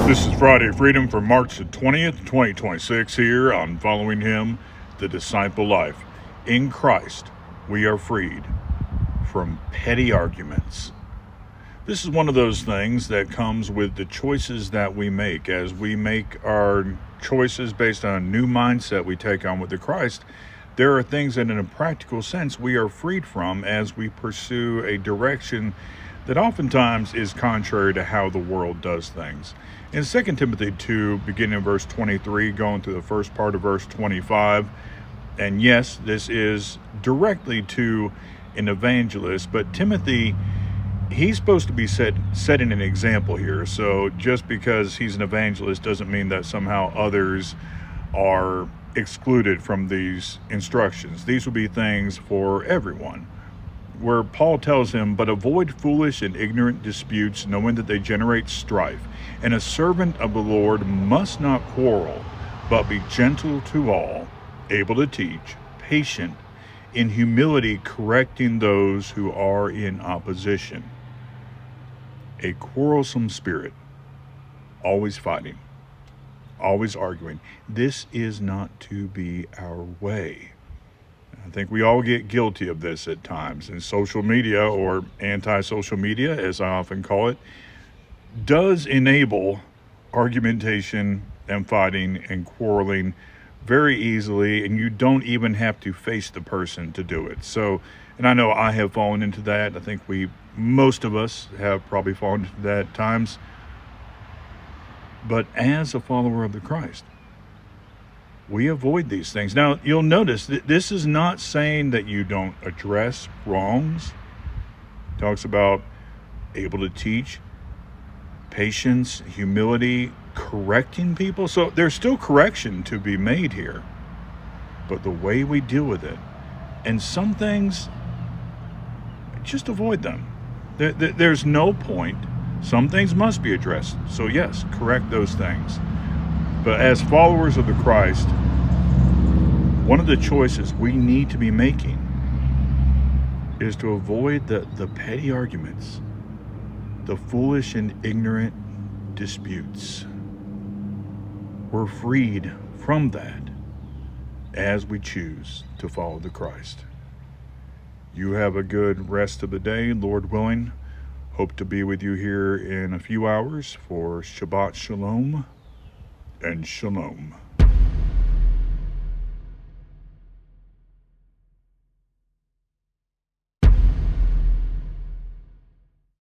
This is Friday Freedom for March the 20th, 2026 here on Following Him, the Disciple Life. In Christ, we are freed from petty arguments. This is one of those things that comes with the choices that we make. As we make our choices based on a new mindset we take on with the Christ, there are things that in a practical sense we are freed from as we pursue a direction that oftentimes is contrary to how the world does things. In 2 Timothy 2, beginning in verse 23, going through the first part of verse 25, and yes, this is directly to an evangelist, but Timothy, he's supposed to be setting an example here. So just because he's an evangelist doesn't mean that somehow others are excluded from these instructions. These will be things for everyone, where Paul tells him, "But avoid foolish and ignorant disputes, knowing that they generate strife. And a servant of the Lord must not quarrel, but be gentle to all, able to teach, patient, in humility correcting those who are in opposition." A quarrelsome spirit, always fighting, always arguing. This is not to be our way. I think we all get guilty of this at times. And social media, or anti-social media, as I often call it, does enable argumentation and fighting and quarreling very easily, and you don't even have to face the person to do it. So, and I know I have fallen into that. I think most of us have probably fallen into that at times. But as a follower of the Christ, we avoid these things. Now, you'll notice that this is not saying that you don't address wrongs. It talks about able to teach, patience, humility, correcting people. So there's still correction to be made here. But the way we deal with it, and some things, just avoid them. There's no point. Some things must be addressed. So yes, correct those things. But as followers of the Christ, one of the choices we need to be making is to avoid the petty arguments, the foolish and ignorant disputes. We're freed from that as we choose to follow the Christ. You have a good rest of the day, Lord willing. Hope to be with you here in a few hours for Shabbat Shalom and Shalom.